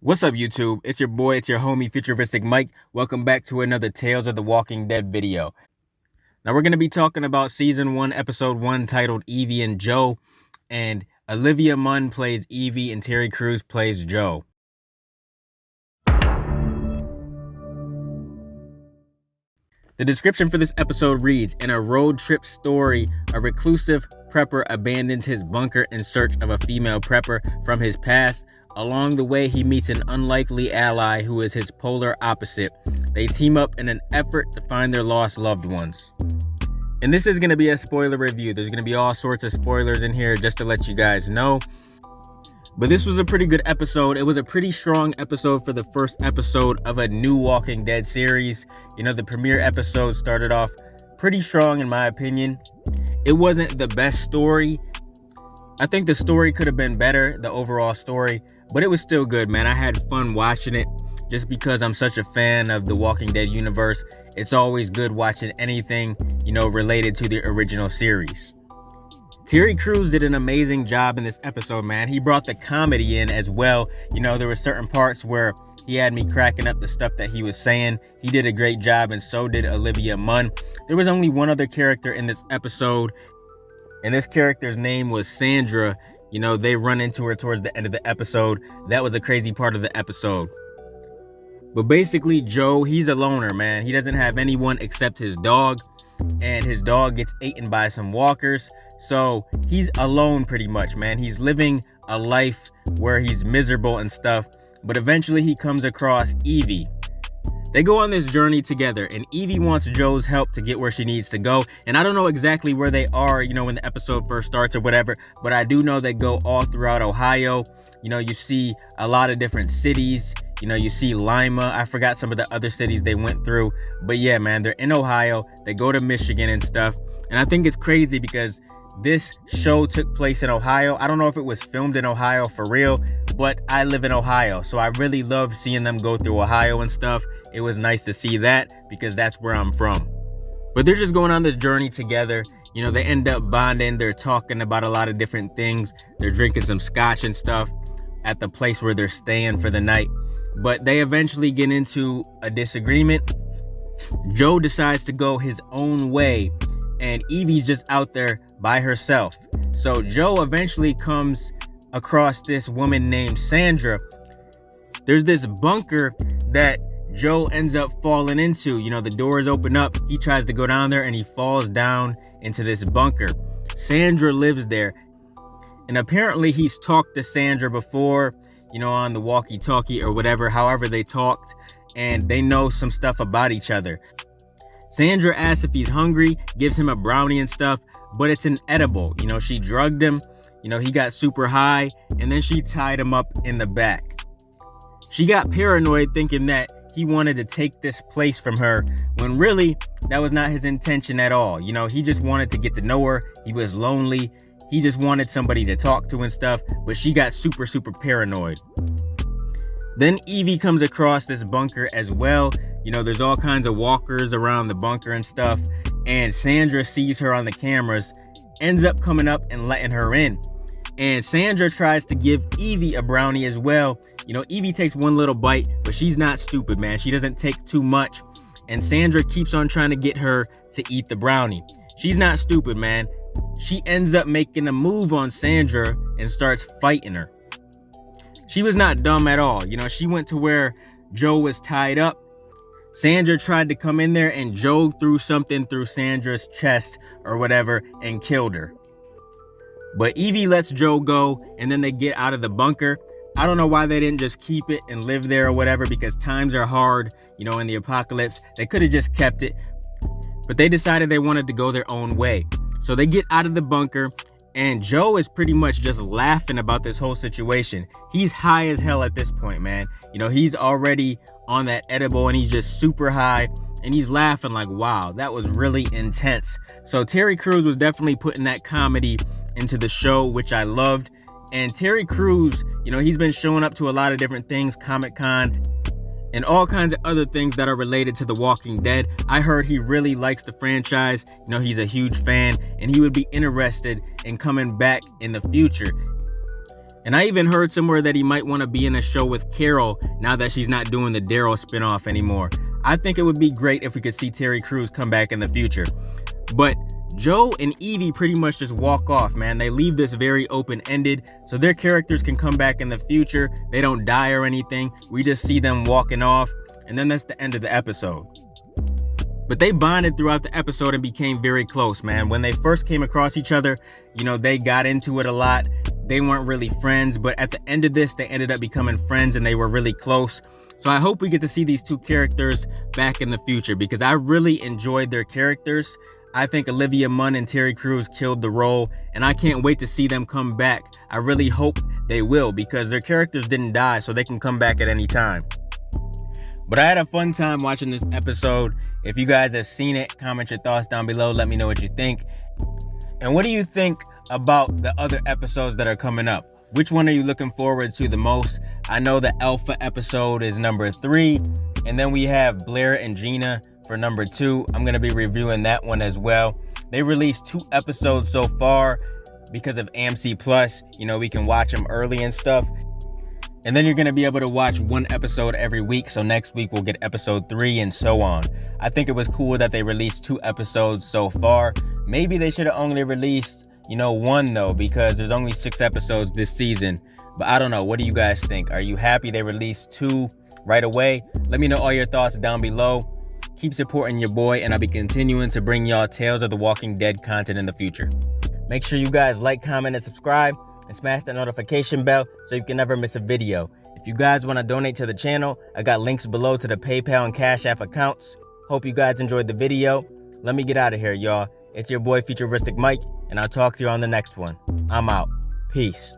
What's up, YouTube? It's your boy, it's your homie, FuturisticMike. Welcome back to another Tales of the Walking Dead video. Now, we're going to be talking about Season 1, Episode 1, titled Evie and Joe. And Olivia Munn plays Evie and Terry Crews plays Joe. The description for this episode reads, in a road trip story, a reclusive prepper abandons his bunker in search of a female prepper from his past. Along the way, he meets an unlikely ally who is his polar opposite. They team up in an effort to find their lost loved ones. And this is going to be a spoiler review. There's going to be all sorts of spoilers in here just to let you guys know. But this was a pretty good episode. It was a pretty strong episode for the first episode of a new Walking Dead series. You know, the premiere episode started off pretty strong in my opinion. It wasn't the best story. I think the story could have been better, the overall story, but it was still good, man. I had fun watching it just because I'm such a fan of the Walking Dead universe. It's always good watching anything, you know, related to the original series. Terry Crews did an amazing job in this episode, man. He brought the comedy in as well. You know, there were certain parts where he had me cracking up the stuff that he was saying. He did a great job, and so did Olivia Munn. There was only one other character in this episode, and this character's name was Sandra. You know, they run into her towards the end of the episode. That was a crazy part of the episode. But basically, Joe, he's a loner, man. He doesn't have anyone except his dog, and his dog gets eaten by some walkers. So he's alone pretty much, man. He's living a life where he's miserable and stuff. But eventually he comes across Evie. They go on this journey together, and Evie wants Joe's help to get where she needs to go. And I don't know exactly where they are, you know, when the episode first starts or whatever, but I do know they go all throughout Ohio. You know, you see a lot of different cities. You know, you see Lima. I forgot some of the other cities they went through. But yeah, man, they're in Ohio. They go to Michigan and stuff. And I think it's crazy because this show took place in Ohio. I don't know if it was filmed in Ohio for real, but I live in Ohio, so I really loved seeing them go through Ohio and stuff. It was nice to see that because that's where I'm from. But they're just going on this journey together. You know, they end up bonding. They're talking about a lot of different things. They're drinking some scotch and stuff at the place where they're staying for the night. But they eventually get into a disagreement. Joe decides to go his own way, and Evie's just out there by herself. So Joe eventually comes across this woman named Sandra. There's this bunker that Joe ends up falling into. You know, the doors open up. He tries to go down there and he falls down into this bunker. Sandra lives there. And apparently he's talked to Sandra before, you know, on the walkie-talkie or whatever, however they talked, and they know some stuff about each other. Sandra asks if he's hungry, gives him a brownie and stuff, but it's an edible. You know, she drugged him. You know, he got super high, and then she tied him up in the back. She got paranoid thinking that he wanted to take this place from her, when really, that was not his intention at all. You know, he just wanted to get to know her. He was lonely. He just wanted somebody to talk to and stuff, but she got super paranoid. Then Evie comes across this bunker as well. You know, there's all kinds of walkers around the bunker and stuff, and Sandra sees her on the cameras, ends up coming up and letting her in. And Sandra tries to give Evie a brownie as well. You know, Evie takes one little bite, but she's not stupid, man. She doesn't take too much, and Sandra keeps on trying to get her to eat the brownie. She's not stupid, man. She ends up making a move on Sandra and starts fighting her. She was not dumb at all. You know, she went to where Joe was tied up. Sandra tried to come in there, and Joe threw something through Sandra's chest or whatever and killed her. But Evie lets Joe go, and then they get out of the bunker. I don't know why they didn't just keep it and live there or whatever, because times are hard, you know, in the apocalypse. They could have just kept it, but they decided they wanted to go their own way. So they get out of the bunker, and Joe is pretty much just laughing about this whole situation. He's high as hell at this point, man. You know, he's already on that edible, and he's just super high, and he's laughing like, wow, that was really intense. So Terry Crews was definitely putting that comedy into the show, which I loved. And Terry Crews, you know, he's been showing up to a lot of different things, Comic-Con and all kinds of other things that are related to The Walking Dead. I heard he really likes the franchise. You know, he's a huge fan, and he would be interested in coming back in the future. And I even heard somewhere that he might want to be in a show with Carol now that she's not doing the Daryl spinoff anymore. I think it would be great if we could see Terry Crews come back in the future. But Joe and Evie pretty much just walk off, man. They leave this very open-ended, so their characters can come back in the future. They don't die or anything. We just see them walking off, and then that's the end of the episode. But they bonded throughout the episode and became very close, man. When they first came across each other, they got into it a lot. They weren't really friends, but at the end of this, they ended up becoming friends and they were really close. So I hope we get to see these two characters back in the future because I really enjoyed their characters. I think Olivia Munn and Terry Crews killed the role, and I can't wait to see them come back. I really hope they will because their characters didn't die, so they can come back at any time. But I had a fun time watching this episode. If you guys have seen it, comment your thoughts down below. Let me know what you think. And what do you think about the other episodes that are coming up? Which one are you looking forward to the most? I know the Alpha episode is number 3, and then we have Blair and Gina for number 2. I'm going to be reviewing that one as well. They released 2 episodes so far because of AMC Plus. We can watch them early and stuff. And then you're going to be able to watch 1 episode every week. So next week we'll get episode 3 and so on. I think it was cool that they released 2 episodes so far. Maybe they should have only released, 1 though, because there's only 6 episodes this season. But I don't know. What do you guys think? Are you happy they released 2 right away? Let me know all your thoughts down below. Keep supporting your boy, and I'll be continuing to bring y'all Tales of the Walking Dead content in the future. Make sure you guys like, comment, and subscribe, and smash the notification bell so you can never miss a video. If you guys want to donate to the channel, I got links below to the PayPal and Cash App accounts. Hope you guys enjoyed the video. Let me get out of here, y'all. It's your boy FuturisticMike, and I'll talk to you on the next one. I'm out. Peace.